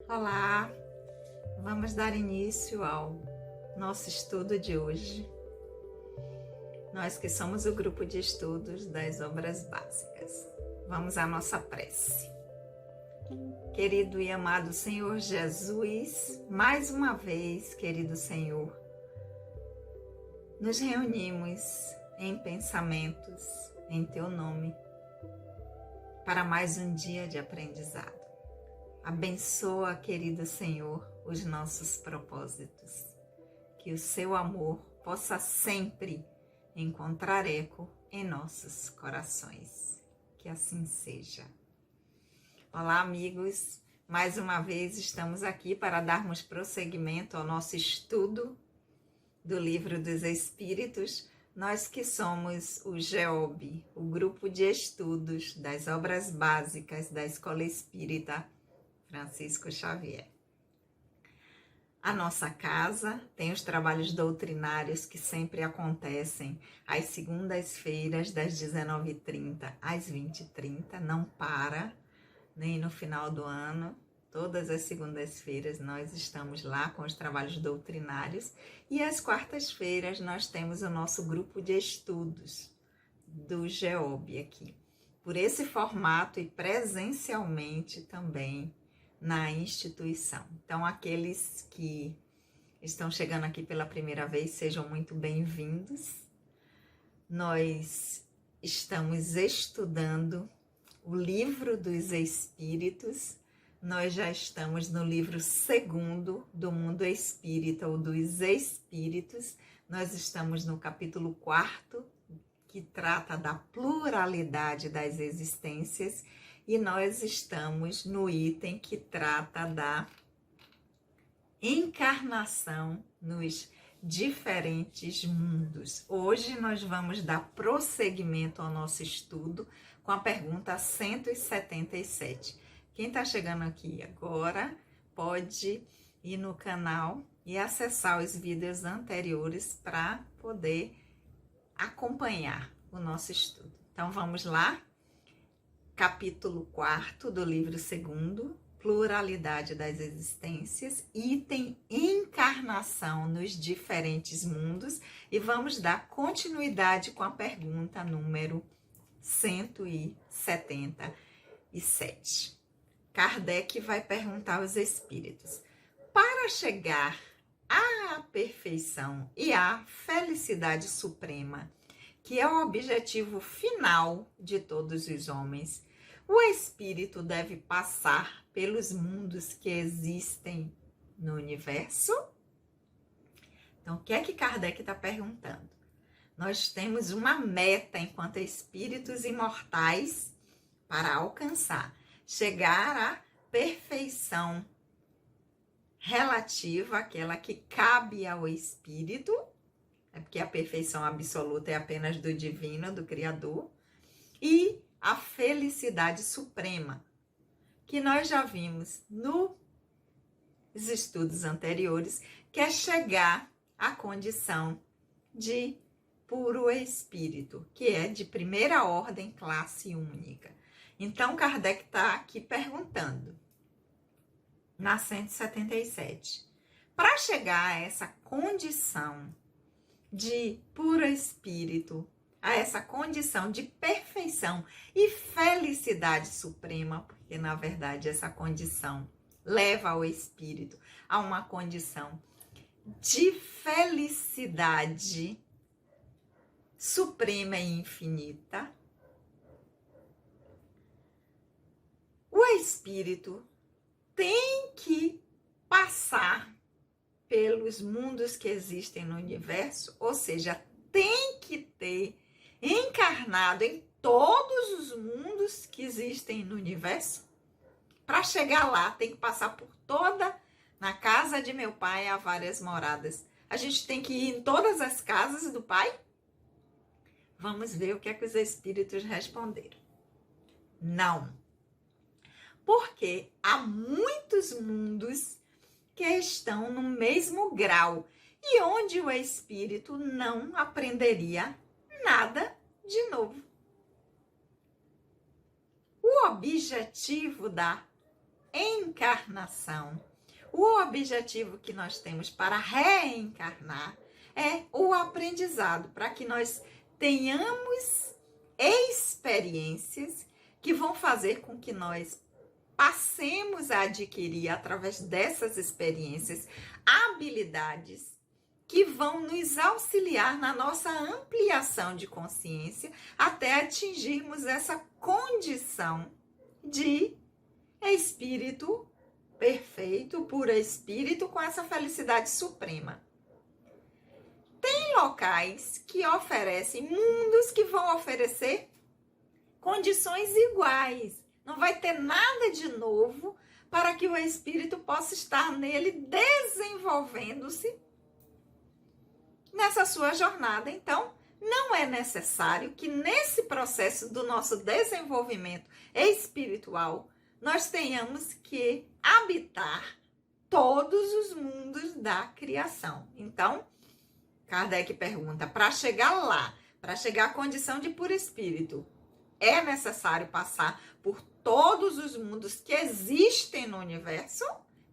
Olá, vamos dar início ao nosso estudo de hoje. Nós que somos o grupo de estudos das obras básicas. Vamos à nossa prece. Querido e amado Senhor Jesus, mais uma vez, querido Senhor, nos reunimos em pensamentos em Teu nome para mais um dia de aprendizado. Abençoa, querido Senhor, os nossos propósitos. Que o seu amor possa sempre encontrar eco em nossos corações. Que assim seja. Olá, amigos. Mais uma vez estamos aqui para darmos prosseguimento ao nosso estudo do Livro dos Espíritos. Nós que somos o GEOB, o Grupo de Estudos das Obras Básicas da Escola Espírita Francisco Xavier. A nossa casa tem os trabalhos doutrinários que sempre acontecem às segundas-feiras, das 19h30 às 20h30, não para, nem no final do ano. Todas as segundas-feiras nós estamos lá com os trabalhos doutrinários e às quartas-feiras nós temos o nosso grupo de estudos do GEOB aqui. Por esse formato e presencialmente também na instituição. Então, aqueles que estão chegando aqui pela primeira vez, sejam muito bem-vindos. Nós estamos estudando o Livro dos Espíritos. Nós já estamos no livro 2º do Mundo Espírita, ou dos Espíritos. Nós estamos no capítulo 4º, que trata da pluralidade das existências, e nós estamos no item que trata da encarnação nos diferentes mundos. Hoje nós vamos dar prosseguimento ao nosso estudo com a pergunta 177. Quem está chegando aqui agora pode ir no canal e acessar os vídeos anteriores para poder acompanhar o nosso estudo. Então vamos lá? Capítulo 4 do livro 2º, Pluralidade das Existências, item Encarnação nos Diferentes Mundos, e vamos dar continuidade com a pergunta número 177. Kardec vai perguntar aos espíritos: para chegar à perfeição e à felicidade suprema, que é o objetivo final de todos os homens, o espírito deve passar pelos mundos que existem no universo? Então, o que é que Kardec está perguntando? Nós temos uma meta enquanto espíritos imortais para alcançar, chegar à perfeição relativa, aquela que cabe ao espírito, é porque a perfeição absoluta é apenas do divino, do Criador, e a felicidade suprema, que nós já vimos nos estudos anteriores, que é chegar à condição de puro espírito, que é de primeira ordem, classe única. Então, Kardec está aqui perguntando, na 177, para chegar a essa condição de puro espírito, a essa condição de perfeição e felicidade suprema, porque na verdade essa condição leva ao espírito a uma condição de felicidade suprema e infinita, o espírito tem que passar pelos mundos que existem no universo, ou seja, tem que ter encarnado em todos os mundos que existem no universo. Para chegar lá, tem que passar por toda. Na casa de meu pai há várias moradas. A gente tem que ir em todas as casas do pai? Vamos ver o que é que os espíritos responderam. Não. Porque há muitos mundos que estão no mesmo grau e onde o espírito não aprenderia nada de novo. O objetivo da reencarnação. O objetivo que nós temos para reencarnar é o aprendizado, para que nós tenhamos experiências que vão fazer com que nós passemos a adquirir, através dessas experiências, habilidades que vão nos auxiliar na nossa ampliação de consciência até atingirmos essa condição de espírito perfeito, puro espírito, com essa felicidade suprema. Tem locais que oferecem, mundos que vão oferecer condições iguais. Não vai ter nada de novo para que o espírito possa estar nele desenvolvendo-se nessa sua jornada. Então, não é necessário que nesse processo do nosso desenvolvimento espiritual nós tenhamos que habitar todos os mundos da criação. Então, Kardec pergunta, para chegar lá, para chegar à condição de puro espírito, é necessário passar por todos os mundos que existem no universo,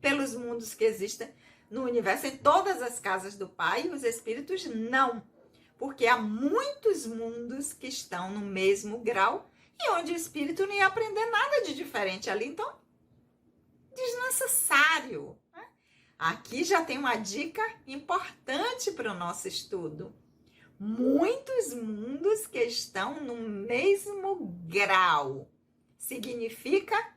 pelos mundos que existem no universo, em todas as casas do Pai, os espíritos não. Porque há muitos mundos que estão no mesmo grau e onde o espírito não ia aprender nada de diferente ali. Então, desnecessário. Né? Aqui já tem uma dica importante para o nosso estudo. Muitos mundos que estão no mesmo grau. Significa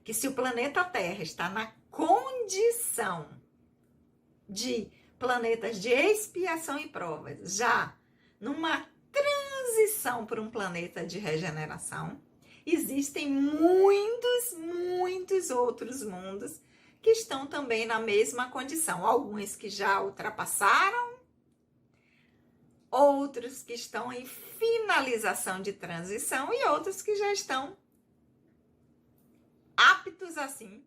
que se o planeta Terra está na condição de planetas de expiação e provas, já numa transição para um planeta de regeneração, existem muitos outros mundos que estão também na mesma condição. Alguns que já ultrapassaram, outros que estão em finalização de transição e outros que já estão aptos, assim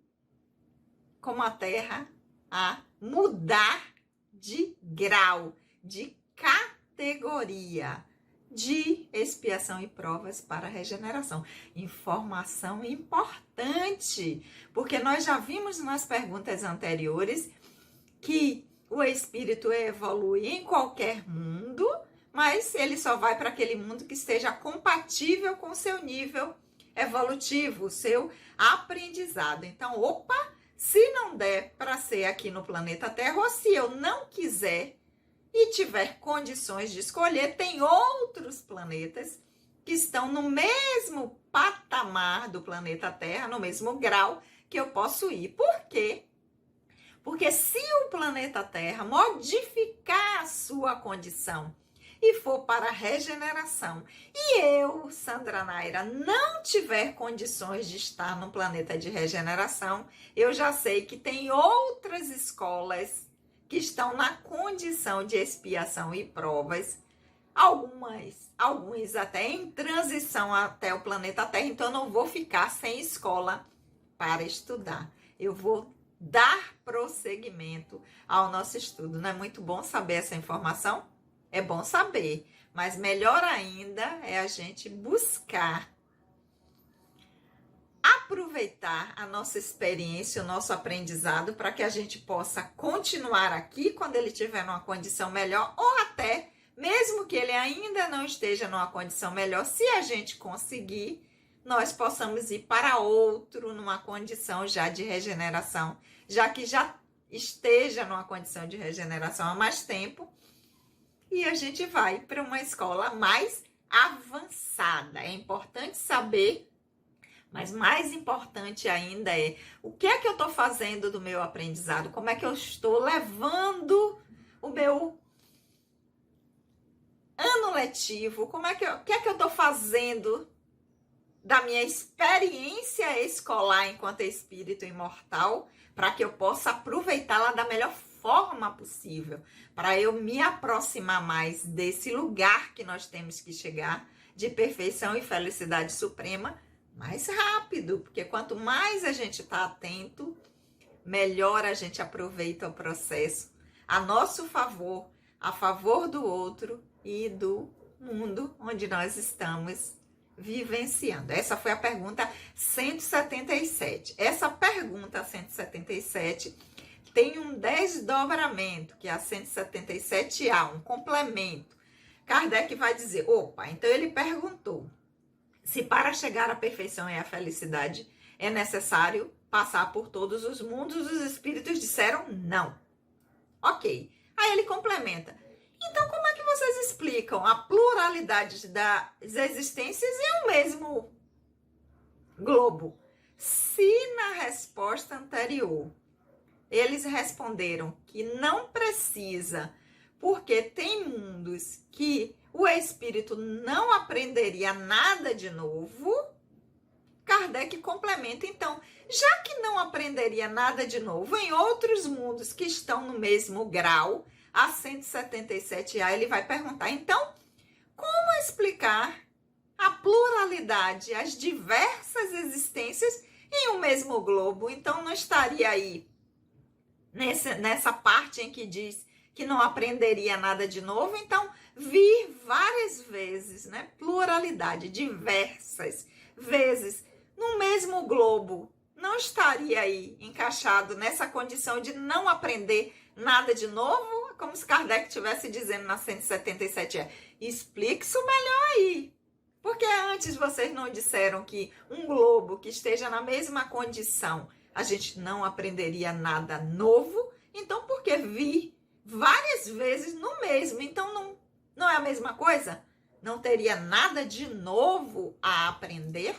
como a Terra, a mudar de grau, de categoria, de expiação e provas para regeneração. Informação importante, porque nós já vimos nas perguntas anteriores que o espírito evolui em qualquer mundo, mas ele só vai para aquele mundo que esteja compatível com o seu nível evolutivo, o seu aprendizado. Então, se não der para ser aqui no planeta Terra, ou se eu não quiser e tiver condições de escolher, tem outros planetas que estão no mesmo patamar do planeta Terra, no mesmo grau que eu posso ir. Por quê? Porque se o planeta Terra modificar a sua condição e for para a regeneração, e eu, Sandra Naira, não tiver condições de estar no planeta de regeneração, eu já sei que tem outras escolas que estão na condição de expiação e provas, alguns até em transição até o planeta Terra, então eu não vou ficar sem escola para estudar. Eu vou dar prosseguimento ao nosso estudo. Não é muito bom saber essa informação? É bom saber, mas melhor ainda é a gente buscar aproveitar a nossa experiência, o nosso aprendizado, para que a gente possa continuar aqui quando ele estiver numa condição melhor, ou até, mesmo que ele ainda não esteja numa condição melhor, se a gente conseguir, nós possamos ir para outro numa condição já de regeneração, já que já esteja numa condição de regeneração há mais tempo, e a gente vai para uma escola mais avançada. É importante saber, mas mais importante ainda é o que é que eu estou fazendo do meu aprendizado, como é que eu estou levando o meu ano letivo, o que é que eu estou fazendo da minha experiência escolar enquanto espírito imortal, para que eu possa aproveitá-la da melhor forma possível, para eu me aproximar mais desse lugar que nós temos que chegar, de perfeição e felicidade suprema, mais rápido, porque quanto mais a gente está atento, melhor a gente aproveita o processo a nosso favor, a favor do outro e do mundo onde nós estamos vivenciando? Essa foi a pergunta 177. Essa pergunta 177 tem um desdobramento, que é a 177A, um complemento. Kardec vai dizer, opa, então ele perguntou se para chegar à perfeição e à felicidade é necessário passar por todos os mundos. Os espíritos disseram não. Ok. Aí ele complementa. Então, como é que vocês explicam a pluralidade das existências em um mesmo globo? Se na resposta anterior eles responderam que não precisa, porque tem mundos que o espírito não aprenderia nada de novo, Kardec complementa, então, já que não aprenderia nada de novo em outros mundos que estão no mesmo grau, a 177A, ele vai perguntar, então, como explicar a pluralidade, as diversas existências em um mesmo globo? Então, não estaria aí nessa parte em que diz que não aprenderia nada de novo, então, vir várias vezes, né? Pluralidade, diversas vezes, no mesmo globo, não estaria aí encaixado nessa condição de não aprender nada de novo? Como se Kardec estivesse dizendo na 177, explique isso melhor aí. Porque antes vocês não disseram que um globo que esteja na mesma condição, a gente não aprenderia nada novo? Então, por que vir várias vezes no mesmo? Então, não é a mesma coisa? Não teria nada de novo a aprender?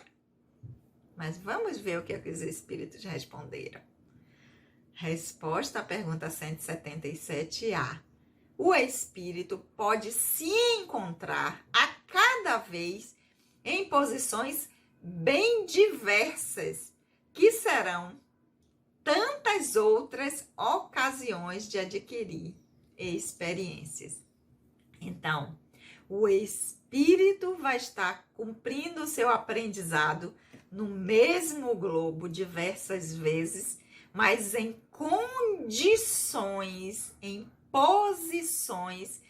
Mas vamos ver o que os espíritos responderam. Resposta à pergunta 177A. O espírito pode se encontrar a cada vez em posições bem diversas, que serão tantas outras ocasiões de adquirir experiências. Então, o espírito vai estar cumprindo o seu aprendizado no mesmo globo diversas vezes, mas em condições, em posições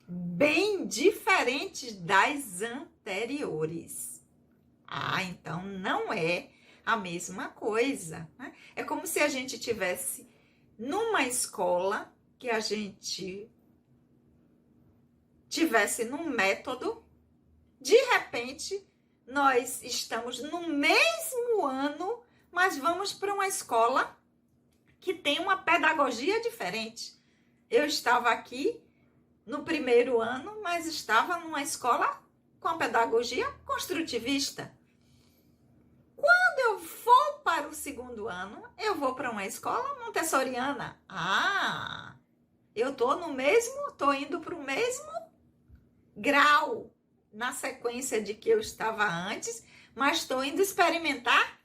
bem diferentes das anteriores. Então não é a mesma coisa, né? É como se a gente tivesse numa escola que a gente tivesse num método, de repente nós estamos no mesmo ano, mas vamos para uma escola que tem uma pedagogia diferente. Eu estava aqui no primeiro ano, mas estava numa escola com pedagogia construtivista. Quando eu for para o segundo ano, eu vou para uma escola montessoriana. Eu estou indo para o mesmo grau na sequência de que eu estava antes, mas estou indo experimentar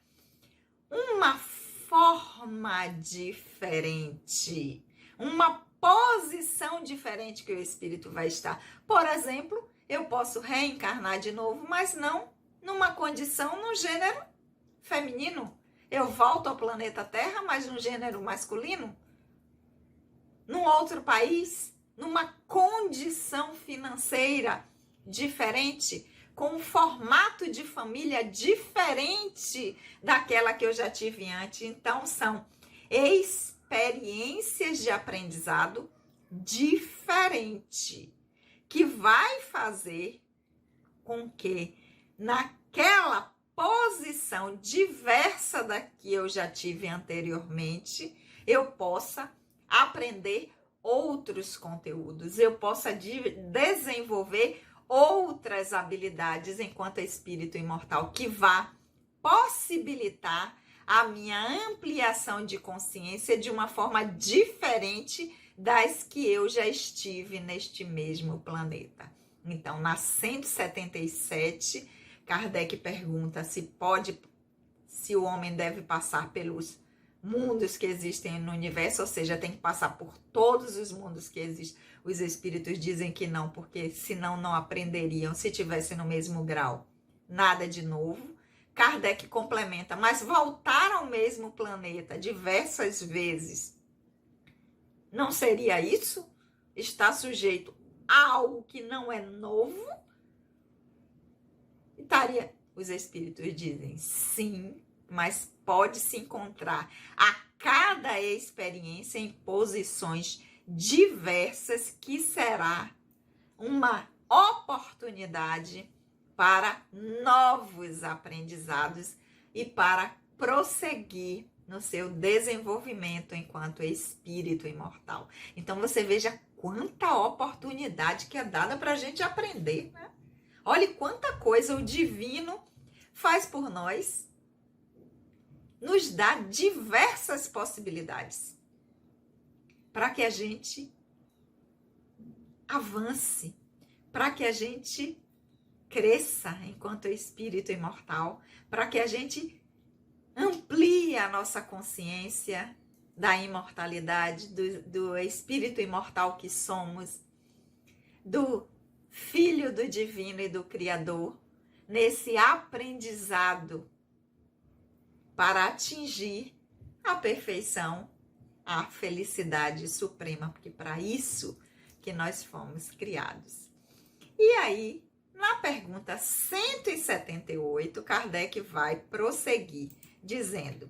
uma forma diferente, uma posição diferente que o espírito vai estar. Por exemplo, eu posso reencarnar de novo, mas não numa condição no gênero feminino. Eu volto ao planeta Terra, mas no gênero masculino. Num outro país, numa condição financeira diferente, com um formato de família diferente daquela que eu já tive antes. Então, são experiências de aprendizado diferente, que vai fazer com que naquela posição diversa da que eu já tive anteriormente, eu possa aprender outros conteúdos, eu possa desenvolver outras habilidades enquanto espírito imortal, que vá possibilitar a minha ampliação de consciência de uma forma diferente das que eu já estive neste mesmo planeta. Então, na 177, Kardec pergunta se o homem deve passar pelos mundos que existem no universo, ou seja, tem que passar por todos os mundos que existem. Os espíritos dizem que não, porque senão não aprenderiam se tivessem no mesmo grau. Nada de novo. Kardec complementa, mas voltar ao mesmo planeta diversas vezes, não seria isso? Está sujeito a algo que não é novo? Os espíritos dizem sim, mas pode se encontrar a cada experiência em posições diversas, que será uma oportunidade para novos aprendizados e para prosseguir no seu desenvolvimento enquanto espírito imortal. Então você veja quanta oportunidade que é dada para a gente aprender, né? Olhe quanta coisa o divino faz por nós, nos dá diversas possibilidades para que a gente avance, para que a gente cresça enquanto espírito imortal, para que a gente amplie a nossa consciência da imortalidade, do espírito imortal que somos, do Filho do Divino e do Criador, nesse aprendizado para atingir a perfeição, a felicidade suprema, porque para isso que nós fomos criados. E aí, na pergunta 178, Kardec vai prosseguir, dizendo: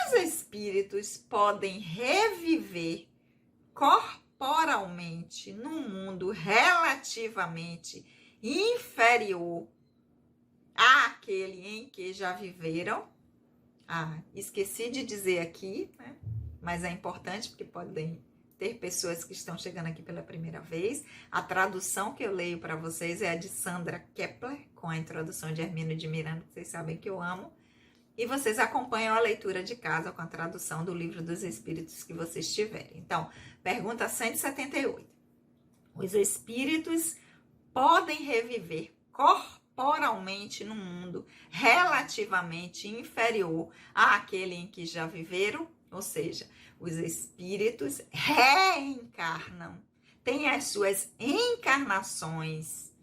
os espíritos podem reviver corporalmente num mundo relativamente inferior àquele em que já viveram? Esqueci de dizer aqui, né? Mas é importante porque podem ter pessoas que estão chegando aqui pela primeira vez. A tradução que eu leio para vocês é a de Sandra Kepler, com a introdução de Hermínio de Miranda, que vocês sabem que eu amo. E vocês acompanham a leitura de casa com a tradução do Livro dos Espíritos que vocês tiverem. Então, pergunta 178. Os espíritos podem reviver corporalmente no mundo relativamente inferior àquele em que já viveram? Ou seja, os espíritos reencarnam, têm as suas encarnações.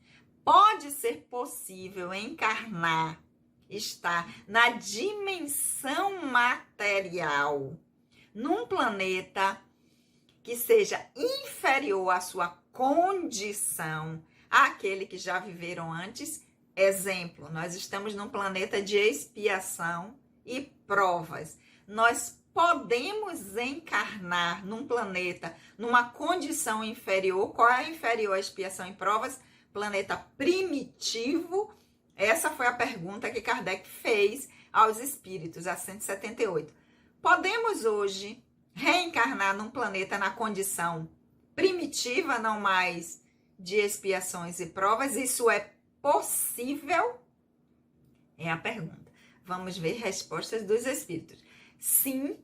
Pode ser possível encarnar, estar na dimensão material, num planeta que seja inferior à sua condição àquele que já viveram antes. Exemplo, nós estamos num planeta de expiação e provas. Nós podemos encarnar num planeta, numa condição inferior. Qual é a inferior à expiação e provas? Planeta primitivo. Essa foi a pergunta que Kardec fez aos espíritos, a 178. Podemos hoje reencarnar num planeta na condição primitiva, não mais de expiações e provas? Isso é possível? É a pergunta. Vamos ver respostas dos espíritos. Sim,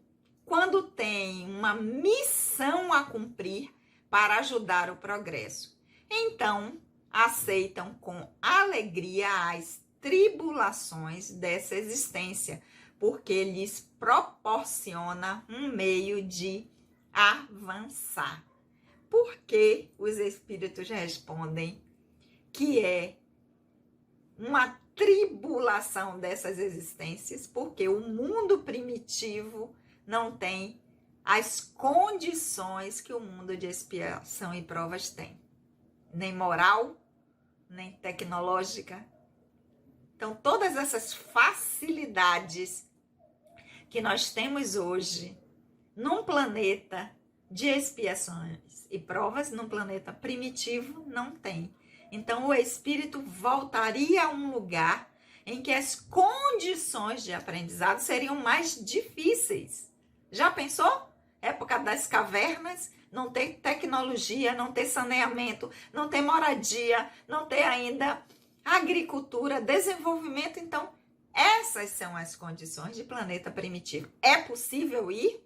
quando tem uma missão a cumprir para ajudar o progresso. Então, aceitam com alegria as tribulações dessa existência, porque lhes proporciona um meio de avançar. Por que os espíritos respondem que é uma tribulação dessas existências? Porque o mundo primitivo não tem as condições que o mundo de expiação e provas tem. Nem moral, nem tecnológica. Então, todas essas facilidades que nós temos hoje num planeta de expiações e provas, num planeta primitivo, não tem. Então, o espírito voltaria a um lugar em que as condições de aprendizado seriam mais difíceis. Já pensou? Época das cavernas, não ter tecnologia, não ter saneamento, não ter moradia, não ter ainda agricultura, desenvolvimento. Então, essas são as condições de planeta primitivo. É possível ir?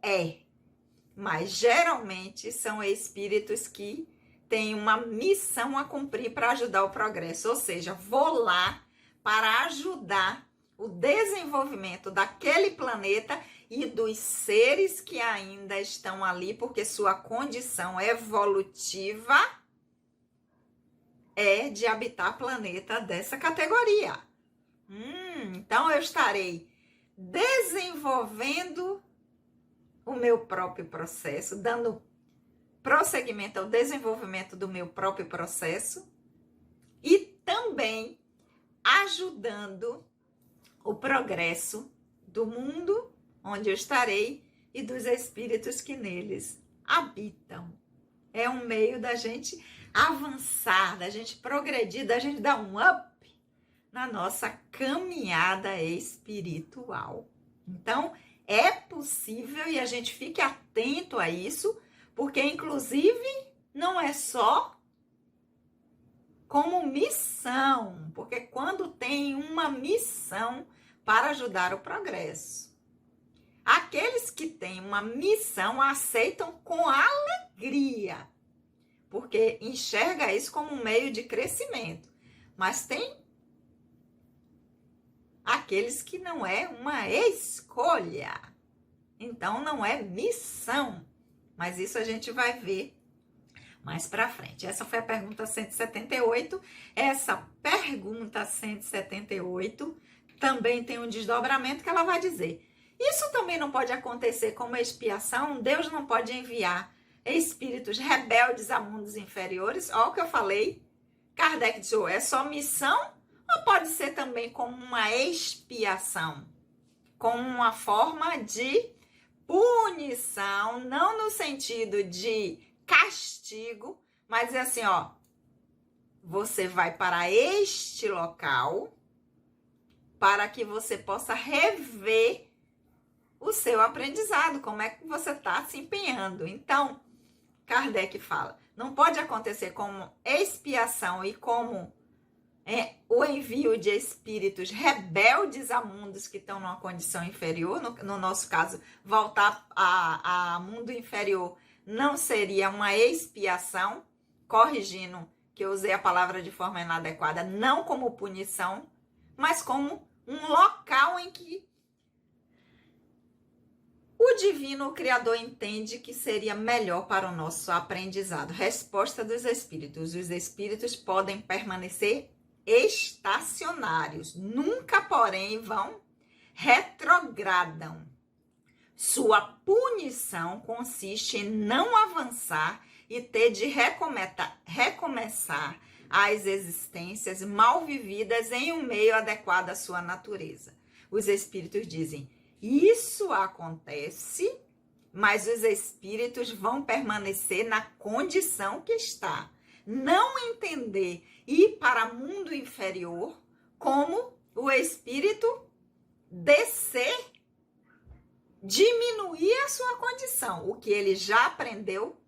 É. Mas geralmente são espíritos que têm uma missão a cumprir para ajudar o progresso. Ou seja, vou lá para ajudar o desenvolvimento daquele planeta e dos seres que ainda estão ali, porque sua condição evolutiva é de habitar planeta dessa categoria. Então eu estarei desenvolvendo o meu próprio processo, dando prosseguimento ao desenvolvimento do meu próprio processo e também ajudando o progresso do mundo onde eu estarei e dos espíritos que neles habitam. É um meio da gente avançar, da gente progredir, da gente dar um up na nossa caminhada espiritual. Então, é possível e a gente fique atento a isso, porque inclusive não é só como missão, porque quando tem uma missão para ajudar o progresso. Aqueles que têm uma missão aceitam com alegria, porque enxerga isso como um meio de crescimento. Mas tem aqueles que não é uma escolha. Então não é missão. Mas isso a gente vai ver mais para frente. Essa foi a pergunta 178. Essa pergunta 178 também tem um desdobramento que ela vai dizer: isso também não pode acontecer como expiação? Deus não pode enviar espíritos rebeldes a mundos inferiores? Olha o que eu falei. Kardec diz: é só missão ou pode ser também como uma expiação? Como uma forma de punição, não no sentido de castigo, mas é assim, ó, você vai para este local para que você possa rever o seu aprendizado, como é que você está se empenhando. Então, Kardec fala, não pode acontecer como expiação e como o envio de espíritos rebeldes a mundos que estão numa condição inferior. No nosso caso, voltar a mundo inferior não seria uma expiação, corrigindo que eu usei a palavra de forma inadequada, não como punição, mas como um local em que o divino, o Criador, entende que seria melhor para o nosso aprendizado. Resposta dos espíritos: os espíritos podem permanecer estacionários, nunca, porém, retrogradam. Sua punição consiste em não avançar e ter de recomeçar as existências mal vividas em um meio adequado à sua natureza. Os espíritos dizem: isso acontece, mas os espíritos vão permanecer na condição que está. Não entender ir para o mundo inferior como o espírito descer, diminuir a sua condição. O que ele já aprendeu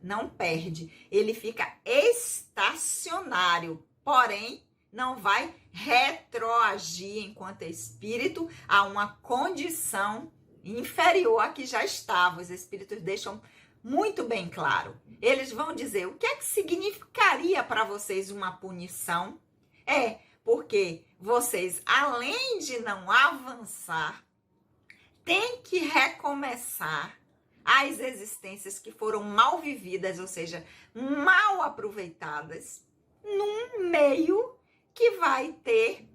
não perde. Ele fica estacionário, porém não vai retroagir enquanto espírito a uma condição inferior à que já estava. Os espíritos deixam muito bem claro. Eles vão dizer o que é que significaria para vocês uma punição. Porque vocês, além de não avançar, têm que recomeçar as existências que foram mal vividas, ou seja, mal aproveitadas, num meio que vai ter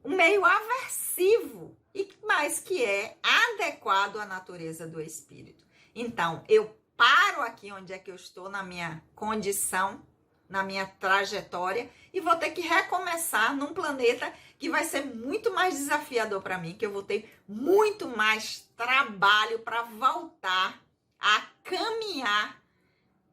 um meio aversivo, mas que é adequado à natureza do espírito. Então, eu paro aqui onde é que eu estou na minha condição, na minha trajetória, e vou ter que recomeçar num planeta que vai ser muito mais desafiador para mim, que eu vou ter muito mais trabalho para voltar a caminhar,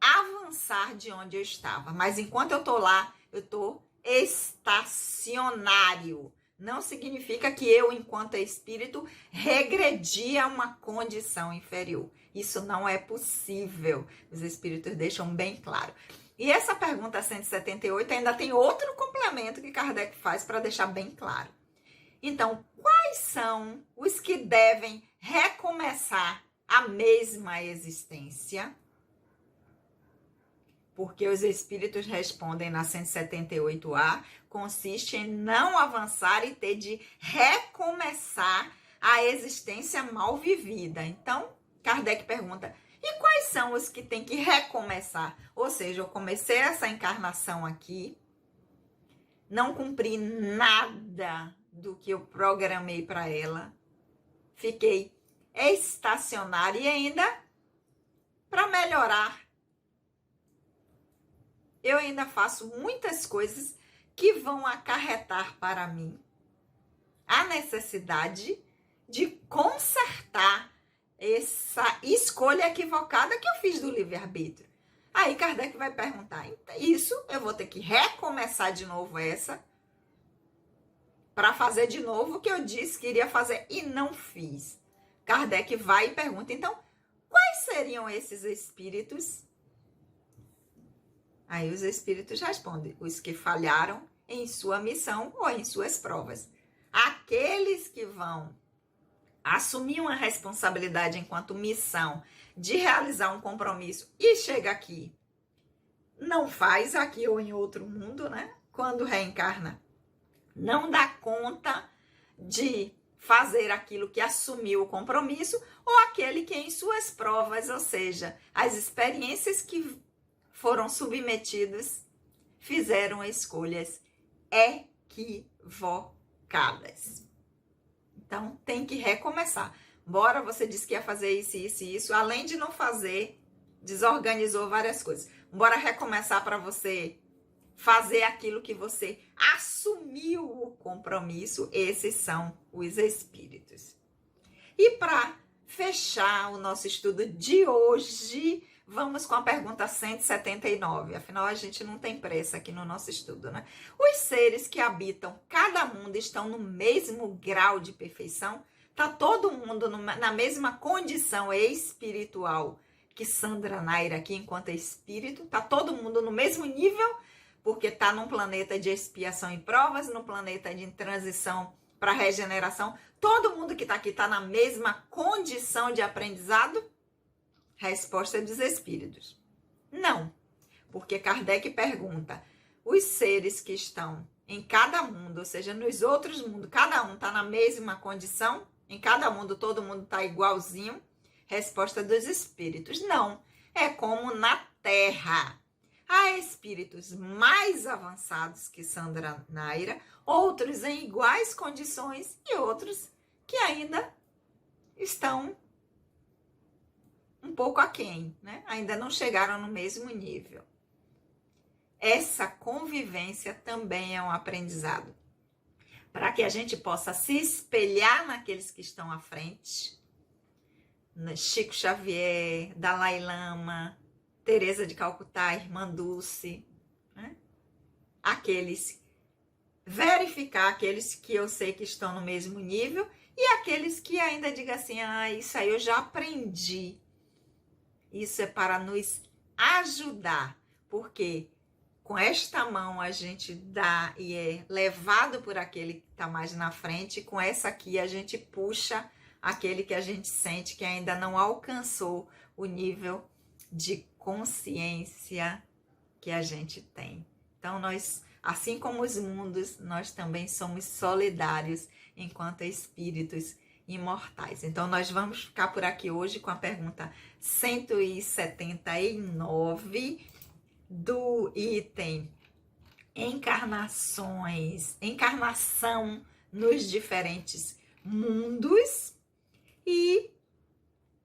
avançar de onde eu estava. Mas enquanto eu estou lá, eu estou estacionário. Não significa que eu, enquanto espírito, regredi a uma condição inferior. Isso não é possível. Os espíritos deixam bem claro. E essa pergunta 178 ainda tem outro complemento que Kardec faz para deixar bem claro. Então, quais são os que devem recomeçar a mesma existência? Porque os espíritos respondem na 178A, consiste em não avançar e ter de recomeçar a existência mal vivida. Então, Kardec pergunta: e quais são os que têm que recomeçar? Ou seja, eu comecei essa encarnação aqui, não cumpri nada do que eu programei para ela, fiquei estacionária e ainda, para melhorar, eu ainda faço muitas coisas que vão acarretar para mim a necessidade de consertar essa escolha equivocada que eu fiz do livre-arbítrio. Aí Kardec vai perguntar, isso eu vou ter que recomeçar de novo para fazer de novo o que eu disse que iria fazer e não fiz. Kardec vai e pergunta, então, quais seriam esses espíritos? Aí os espíritos respondem, os que falharam em sua missão ou em suas provas. Aqueles que vão assumir uma responsabilidade enquanto missão de realizar um compromisso e chega aqui, não faz aqui ou em outro mundo, né? Quando reencarna, não dá conta de fazer aquilo que assumiu o compromisso, ou aquele que em suas provas, ou seja, as experiências que foram submetidos, fizeram escolhas equivocadas. Então, tem que recomeçar. Bora, você disse que ia fazer isso, isso e isso. Além de não fazer, desorganizou várias coisas. Bora recomeçar para você fazer aquilo que você assumiu o compromisso. Esses são os espíritos. E para fechar o nosso estudo de hoje, vamos com a pergunta 179. Afinal, a gente não tem pressa aqui no nosso estudo, né? Os seres que habitam cada mundo estão no mesmo grau de perfeição? Está todo mundo na mesma condição espiritual que Sandra Naira aqui enquanto espírito? Está todo mundo no mesmo nível? Porque está num planeta de expiação e provas, no planeta de transição para regeneração. Todo mundo que está aqui está na mesma condição de aprendizado? Resposta dos espíritos. Não, porque Kardec pergunta, os seres que estão em cada mundo, ou seja, nos outros mundos, cada um está na mesma condição? Em cada mundo, todo mundo está igualzinho? Resposta dos espíritos, não. É como na Terra. Há espíritos mais avançados que Sandra Naira, outros em iguais condições e outros que ainda estão um pouco aquém, né? Ainda não chegaram no mesmo nível. Essa convivência também é um aprendizado. Para que a gente possa se espelhar naqueles que estão à frente. Chico Xavier, Dalai Lama, Teresa de Calcutá, Irmã Dulce. Né? Verificar aqueles que eu sei que estão no mesmo nível e aqueles que ainda digam assim, isso aí eu já aprendi. Isso é para nos ajudar, porque com esta mão a gente dá e é levado por aquele que está mais na frente, e com essa aqui a gente puxa aquele que a gente sente que ainda não alcançou o nível de consciência que a gente tem. Então, nós, assim como os mundos, nós também somos solidários enquanto espíritos imortais. Então, nós vamos ficar por aqui hoje com a pergunta 179 do item encarnação nos diferentes mundos. E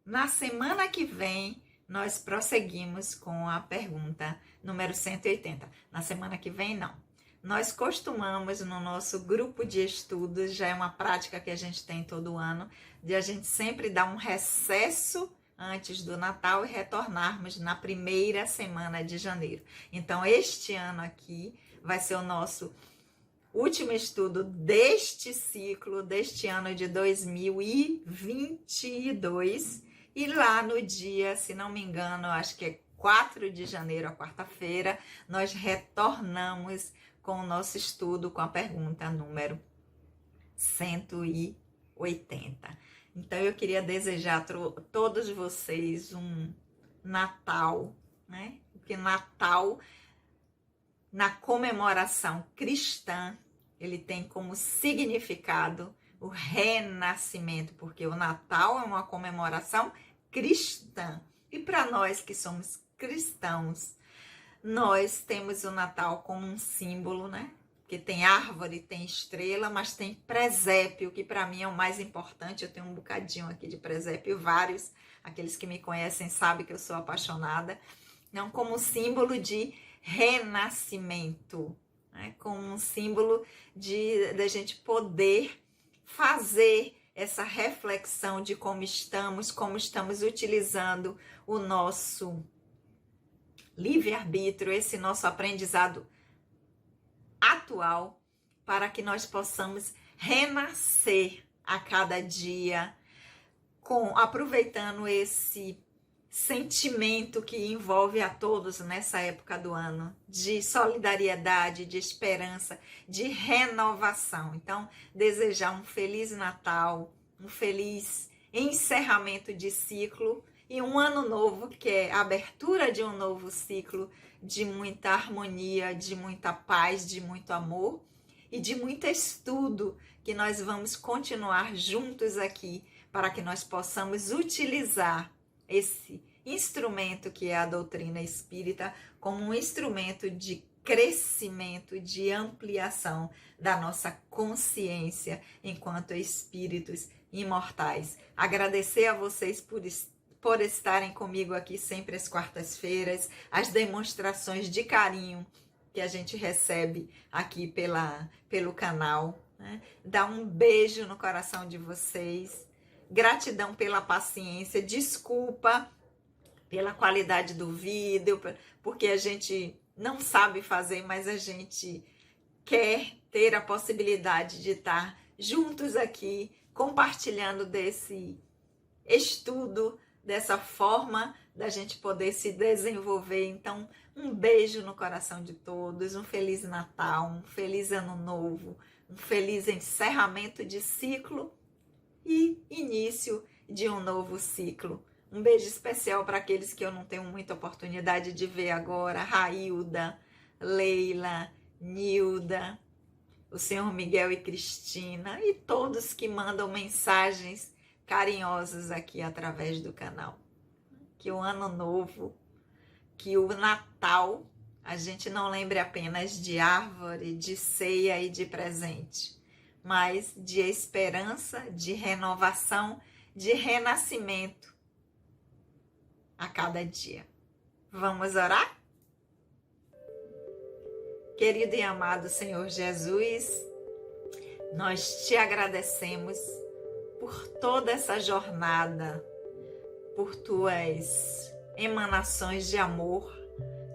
na semana que vem, nós prosseguimos com a pergunta número 180. Na semana que vem, não. Nós costumamos, no nosso grupo de estudos, já é uma prática que a gente tem todo ano, de a gente sempre dar um recesso antes do Natal e retornarmos na primeira semana de janeiro. Então, este ano aqui vai ser o nosso último estudo deste ciclo, deste ano de 2022. E lá no dia, se não me engano, acho que é 4 de janeiro, a quarta-feira, nós retornamos com o nosso estudo com a pergunta número 180. Então, eu queria desejar a todos vocês um Natal, né? Porque Natal, na comemoração cristã, ele tem como significado o renascimento, porque o Natal é uma comemoração cristã. E para nós que somos cristãos, nós temos o Natal como um símbolo, né? Porque tem árvore, tem estrela, mas tem presépio, que para mim é o mais importante. Eu tenho um bocadinho aqui de presépio, vários. Aqueles que me conhecem sabem que eu sou apaixonada. Então, como símbolo de renascimento, né? Como um símbolo da gente poder fazer essa reflexão de como estamos utilizando o nosso livre-arbítrio, esse nosso aprendizado atual, para que nós possamos renascer a cada dia, aproveitando esse sentimento que envolve a todos nessa época do ano, de solidariedade, de esperança, de renovação. Então, desejar um feliz Natal, um feliz encerramento de ciclo e um ano novo, que é a abertura de um novo ciclo, de muita harmonia, de muita paz, de muito amor e de muito estudo, que nós vamos continuar juntos aqui para que nós possamos utilizar esse instrumento que é a doutrina espírita como um instrumento de crescimento, de ampliação da nossa consciência enquanto espíritos imortais. Agradecer a vocês por estarem comigo aqui sempre às quartas-feiras, as demonstrações de carinho que a gente recebe aqui pelo canal, né? Dar um beijo no coração de vocês. Gratidão pela paciência, desculpa pela qualidade do vídeo, porque a gente não sabe fazer, mas a gente quer ter a possibilidade de estar juntos aqui, compartilhando desse estudo, dessa forma da gente poder se desenvolver. Então, um beijo no coração de todos, um Feliz Natal, um Feliz Ano Novo, um feliz encerramento de ciclo e início de um novo ciclo. Um beijo especial para aqueles que eu não tenho muita oportunidade de ver agora: Railda, Leila, Nilda, o senhor Miguel e Cristina e todos que mandam mensagens carinhosas aqui através do canal. Que o ano novo, que o Natal, a gente não lembre apenas de árvore, de ceia e de presente, mas de esperança, de renovação, de renascimento a cada dia. Vamos orar? Querido e amado Senhor Jesus, nós te agradecemos por toda essa jornada, por tuas emanações de amor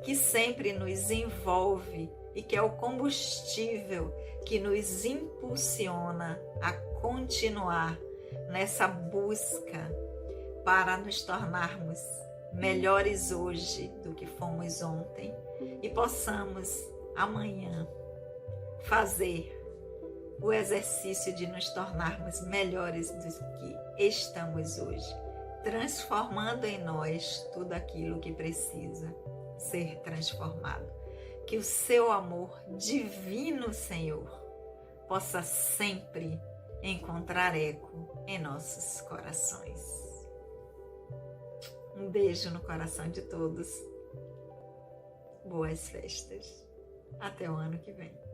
que sempre nos envolve e que é o combustível que nos impulsiona a continuar nessa busca para nos tornarmos melhores hoje do que fomos ontem e possamos amanhã fazer o exercício de nos tornarmos melhores do que estamos hoje, transformando em nós tudo aquilo que precisa ser transformado. Que o seu amor divino, Senhor, possa sempre encontrar eco em nossos corações. Um beijo no coração de todos. Boas festas. Até o ano que vem.